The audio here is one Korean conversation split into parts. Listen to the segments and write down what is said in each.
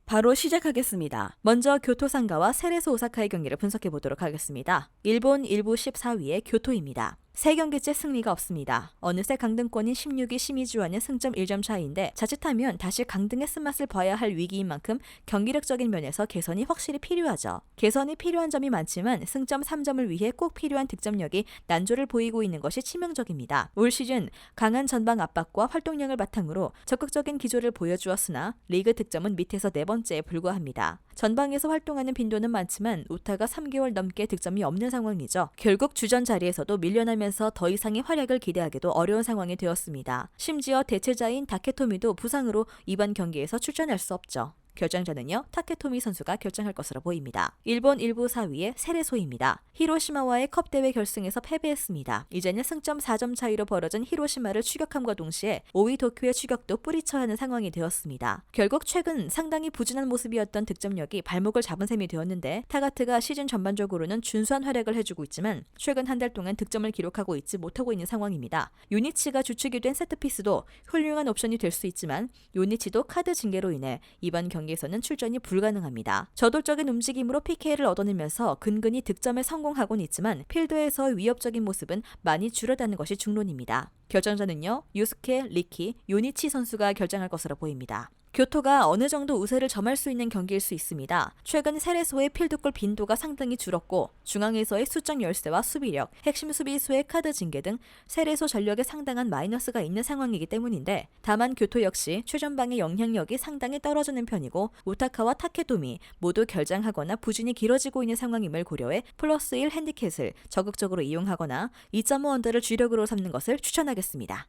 바로 시작하겠습니다. 먼저 교토 상가와 세레소 오사카의 경기를 분석해 보도록 하겠습니다. 일본 1부 14위의 교토입니다. 3경기째 승리가 없습니다. 어느새 강등권인 16위 시미즈와는 승점 1점 차이인데 자칫하면 다시 강등의 쓴맛을 봐야 할 위기인 만큼 경기력적인 면에서 개선이 확실히 필요하죠. 개선이 필요한 점이 많지만 승점 3점을 위해 꼭 필요한 득점력이 난조를 보이고 있는 것이 치명적입니다. 올 시즌 강한 전방 압박과 활동량을 바탕으로 적극적인 기조를 보여주었으나 리그 득점은 밑에서 4번째에 불과합니다. 전방에서 활동하는 빈도는 많지만 우타가 3개월 넘게 득점이 없는 상황이죠. 결국 주전 자리에서도 밀려나면서 더 이상의 활약을 기대하기도 어려운 상황이 되었습니다. 심지어 대체자인 다케토미도 부상으로 이번 경기에서 출전할 수 없죠. 결정자는요, 타케토미 선수가 결정할 것으로 보입니다. 일본 1부 4위의 세레소입니다. 히로시마와의 컵대회 결승에서 패배했습니다. 이제는 승점 4점 차이로 벌어진 히로시마를 추격함과 동시에 5위 도쿄의 추격도 뿌리쳐야 하는 상황이 되었습니다. 결국 최근 상당히 부진한 모습이었던 득점력이 발목을 잡은 셈이 되었는데 타가트가 시즌 전반적으로는 준수한 활약을 해주고 있지만 최근 한 달 동안 득점을 기록하고 있지 못하고 있는 상황입니다. 요니치가 주축이 된 세트피스도 훌륭한 옵션이 될 수 있지만 요니치도 카드 징계로 인해 이번 경기에서는 출전이 불가능합니다. 저돌적인 움직임으로 PK를 얻어내면서 근근히 득점에 성공하곤 있지만 필드에서 위협적인 모습은 많이 줄어드는 것이 중론입니다. 결정자는요, 유스케, 리키, 요니치 선수가 결정할 것으로 보입니다. 교토가 어느 정도 우세를 점할 수 있는 경기일 수 있습니다. 최근 세레소의 필드골 빈도가 상당히 줄었고 중앙에서의 수적 열세와 수비력, 핵심 수비수의 카드 징계 등 세레소 전력에 상당한 마이너스가 있는 상황이기 때문인데 다만 교토 역시 최전방의 영향력이 상당히 떨어지는 편이고 우타카와 타케토미 모두 결장하거나 부진이 길어지고 있는 상황임을 고려해 플러스 1 핸디캡을 적극적으로 이용하거나 2.5 언더를 주력으로 삼는 것을 추천하겠습니다.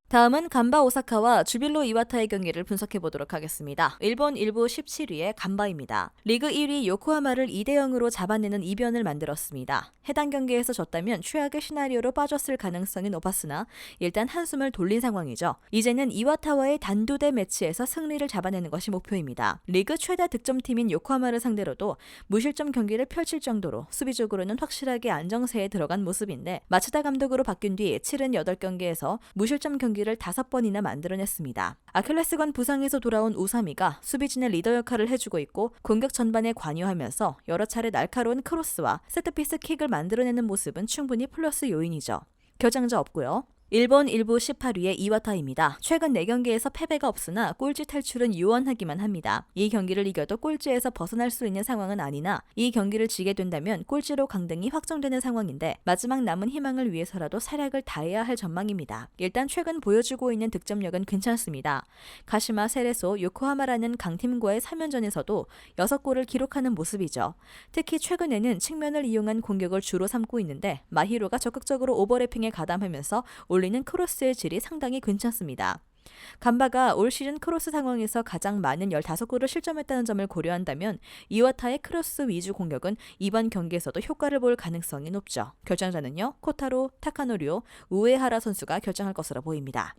다음은 간바 오사카와 주빌로 이와타의 경기를 분석해 보도록 하겠습니다. 일본 1부 17위의 간바입니다. 리그 1위 요코하마를 2대0으로 잡아내는 이변을 만들었습니다. 해당 경기에서 졌다면 최악의 시나리오로 빠졌을 가능성이 높았으나 일단 한숨을 돌린 상황이죠. 이제는 이와타와의 단두대 매치에서 승리를 잡아내는 것이 목표입니다. 리그 최다 득점팀인 요코하마를 상대로도 무실점 경기를 펼칠 정도로 수비적으로는 확실하게 안정세에 들어간 모습인데 마츠다 감독으로 바뀐 뒤 78경기에서 무실점 경기를 5번이나 만들어냈습니다. 아킬레스건 부상에서 돌아온 우사미가 수비진의 리더 역할을 해주고 있고 공격 전반에 관여하면서 여러 차례 날카로운 크로스와 세트피스 킥을 만들어내는 모습은 충분히 플러스 요인이죠. 결정자 없고요. 일본 1부 18위의 이와타입니다. 최근 4경기에서 패배가 없으나 꼴찌 탈출은 유언하기만 합니다. 이 경기를 이겨도 꼴찌에서 벗어날 수 있는 상황은 아니나 이 경기를 지게 된다면 꼴찌로 강등이 확정되는 상황인데 마지막 남은 희망을 위해서라도 살약을 다해야 할 전망입니다. 일단 최근 보여주고 있는 득점력은 괜찮습니다. 가시마, 세레소, 요코하마라는 강팀과의 3연전에서도 6골을 기록하는 모습이죠. 특히 최근에는 측면을 이용한 공격을 주로 삼고 있는데 마히로가 적극적으로 오버래핑에 가담하면서 올리는 크로스의 질이 상당히 괜찮습니다. 간바가 올 시즌 크로스 상황에서 가장 많은 15골을 실점했다는 점을 고려한다면 이와타의 크로스 위주 공격은 이번 경기에서도 효과를 볼 가능성이 높죠. 결정자는요, 코타로, 타카노리오, 우에하라 선수가 결정할 것으로 보입니다.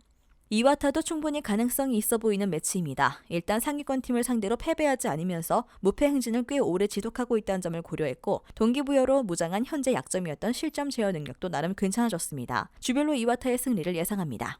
이와타도 충분히 가능성이 있어 보이는 매치입니다. 일단 상위권 팀을 상대로 패배하지 않으면서 무패 행진을 꽤 오래 지속하고 있다는 점을 고려했고 동기부여로 무장한 현재 약점이었던 실점 제어 능력도 나름 괜찮아졌습니다. 주별로 이와타의 승리를 예상합니다.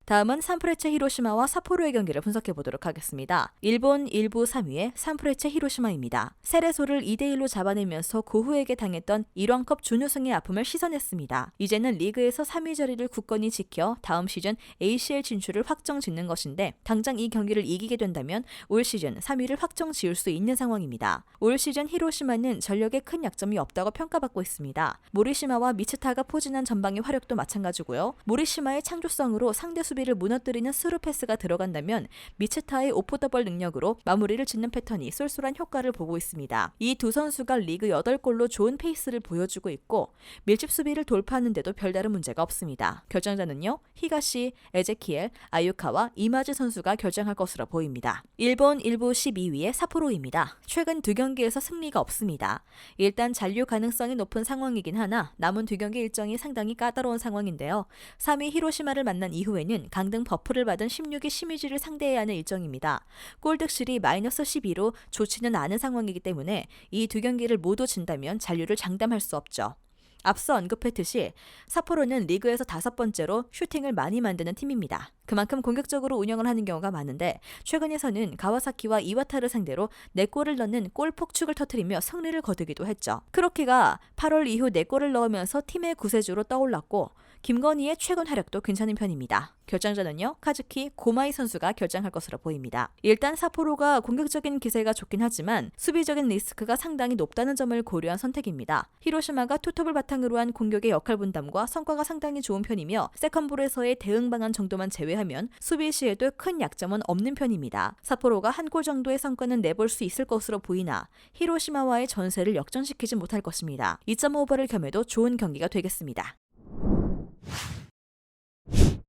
다음은 산프레체 히로시마와 삿포로의 경기를 분석해 보도록 하겠습니다. 일본 1부 3위의 산프레체 히로시마입니다. 세레소를 2대1로 잡아내면서 고후에게 당했던 1왕컵 준우승의 아픔을 씻어냈습니다. 이제는 리그에서 3위 자리를 굳건히 지켜 다음 시즌 ACL 진출을 확정 짓는 것인데 당장 이 경기를 이기게 된다면 올 시즌 3위를 확정 지을 수 있는 상황입니다. 올 시즌 히로시마는 전력에 큰 약점이 없다고 평가받고 있습니다. 모리시마와 미츠타가 포진한 전방의 화력도 마찬가지고요. 모리시마의 창조성으로 상대 수비를 무너뜨리는 스루 패스가 들어간다면 미츠타의 오프더벌 능력으로 마무리를 짓는 패턴이 쏠쏠한 효과를 보고 있습니다. 이 두 선수가 리그 8골로 좋은 페이스를 보여주고 있고 밀집 수비를 돌파하는데도 별다른 문제가 없습니다. 결정자는요, 히가시, 에제키엘, 아유카와 이마즈 선수가 결정할 것으로 보입니다. 일본 1부 12위의 삿포로입니다. 최근 2경기에서 승리가 없습니다. 일단 잔류 가능성이 높은 상황이긴 하나 남은 2경기 일정이 상당히 까다로운 상황인데요. 3위 히로시마를 만난 이후에는 강등 버프를 받은 16위 시미즈를 상대해야 하는 일정입니다. 골득실이 마이너스 12로 좋지는 않은 상황이기 때문에 이 2경기를 모두 진다면 잔류를 장담할 수 없죠. 앞서 언급했듯이 삿포로는 리그에서 5번째로 슈팅을 많이 만드는 팀입니다. 그만큼 공격적으로 운영을 하는 경우가 많은데 최근에서는 가와사키와 이와타를 상대로 4골을 넣는 골 폭축을 터뜨리며 승리를 거두기도 했죠. 크로키가 8월 이후 4골을 넣으면서 팀의 구세주로 떠올랐고 김건희의 최근 활약도 괜찮은 편입니다. 결정전은요, 카즈키 고마이 선수가 결정할 것으로 보입니다. 일단 삿포로가 공격적인 기세가 좋긴 하지만 수비적인 리스크가 상당히 높다는 점을 고려한 선택입니다. 히로시마가 투톱을 바탕으로 한 공격의 역할 분담과 성과가 상당히 좋은 편이며 세컨볼에서의 대응 방안 정도만 제외하면 수비 시에도 큰 약점은 없는 편입니다. 삿포로가 한 골 정도의 성과는 내볼 수 있을 것으로 보이나 히로시마와의 전세를 역전시키지 못할 것입니다. 2.5발을 겸해도 좋은 경기가 되겠습니다.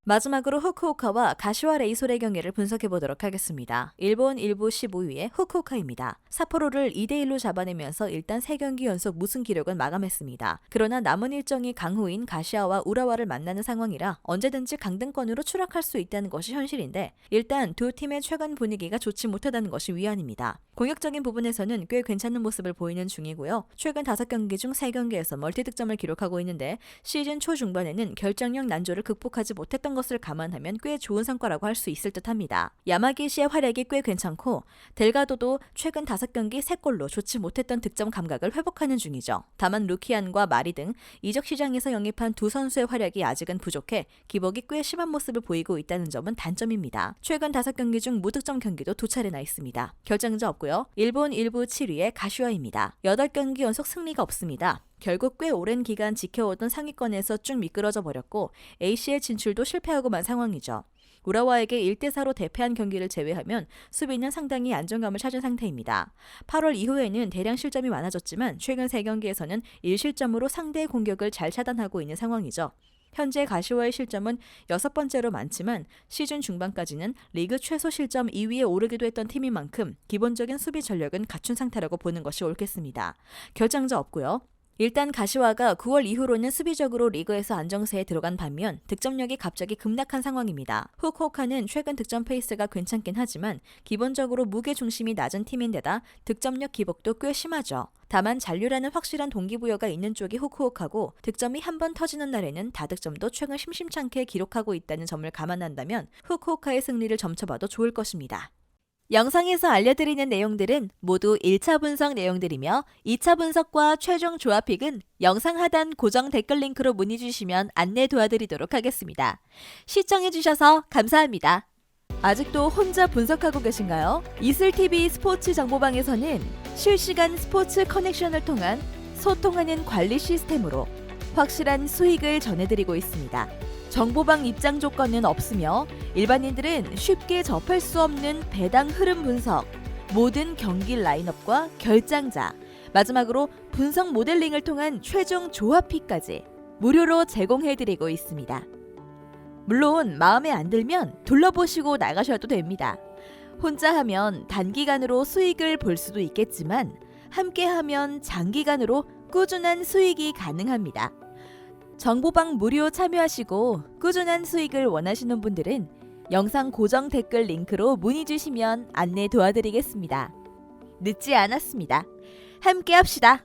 마지막으로 후쿠오카와 가시와 레이솔의 경기를 분석해보도록 하겠습니다. 일본 1부 15위의 후쿠오카입니다. 삿포로를 2대1로 잡아내면서 일단 3경기 연속 무승 기록은 마감했습니다. 그러나 남은 일정이 강호인 가시아와 우라와를 만나는 상황이라 언제든지 강등권으로 추락할 수 있다는 것이 현실인데 일단 두 팀의 최근 분위기가 좋지 못하다는 것이 위안입니다. 공격적인 부분에서는 꽤 괜찮은 모습을 보이는 중이고요. 최근 5경기 중 3경기에서 멀티득점을 기록하고 있는데 시즌 초중반에는 결정력 난조를 극복하지 못했던 것을 감안하면 꽤 좋은 성과라고 할 수 있을 듯합니다. 야마기시의 활약이 꽤 괜찮고 델가도도 최근 5경기 3골로 좋지 못했던 득점 감각을 회복하는 중이죠. 다만 루키안과 마리 등 이적 시장에서 영입한 두 선수의 활약이 아직은 부족해 기복이 꽤 심한 모습을 보이고 있다는 점은 단점입니다. 최근 5경기 중 무득점 경기도 2차례나 있습니다. 결정자 없고요. 일본 1부 7위의 가슈아입니다. 8경기 연속 승리가 없습니다. 결국 꽤 오랜 기간 지켜오던 상위권에서 쭉 미끄러져 버렸고 ACL 진출도 실패하고 만 상황이죠. 우라와에게 1대4로 대패한 경기를 제외하면 수비는 상당히 안정감을 찾은 상태입니다. 8월 이후에는 대량 실점이 많아졌지만 최근 3경기에서는 1실점으로 상대의 공격을 잘 차단하고 있는 상황이죠. 현재 가시와의 실점은 6번째로 많지만 시즌 중반까지는 리그 최소 실점 2위에 오르기도 했던 팀인 만큼 기본적인 수비 전력은 갖춘 상태라고 보는 것이 옳겠습니다. 결장자 없고요. 일단 가시와가 9월 이후로는 수비적으로 리그에서 안정세에 들어간 반면 득점력이 갑자기 급락한 상황입니다. 후쿠오카는 최근 득점 페이스가 괜찮긴 하지만 기본적으로 무게 중심이 낮은 팀인데다 득점력 기복도 꽤 심하죠. 다만 잔류라는 확실한 동기부여가 있는 쪽이 후쿠오카고 득점이 한 번 터지는 날에는 다득점도 최근 심심찮게 기록하고 있다는 점을 감안한다면 후쿠오카의 승리를 점쳐봐도 좋을 것입니다. 영상에서 알려드리는 내용들은 모두 1차 분석 내용들이며 2차 분석과 최종 조합픽은 영상 하단 고정 댓글 링크로 문의 주시면 안내 도와드리도록 하겠습니다. 시청해주셔서 감사합니다. 아직도 혼자 분석하고 계신가요? 이슬TV 스포츠 정보방에서는 실시간 스포츠 커넥션을 통한 소통하는 관리 시스템으로 확실한 수익을 전해드리고 있습니다. 정보방 입장 조건은 없으며 일반인들은 쉽게 접할 수 없는 배당 흐름 분석, 모든 경기 라인업과 결장자, 마지막으로 분석 모델링을 통한 최종 조합픽까지 무료로 제공해드리고 있습니다. 물론 마음에 안 들면 둘러보시고 나가셔도 됩니다. 혼자 하면 단기간으로 수익을 볼 수도 있겠지만 함께하면 장기간으로 꾸준한 수익이 가능합니다. 정보방 무료 참여하시고 꾸준한 수익을 원하시는 분들은 영상 고정 댓글 링크로 문의 주시면 안내 도와드리겠습니다. 늦지 않았습니다. 함께 합시다.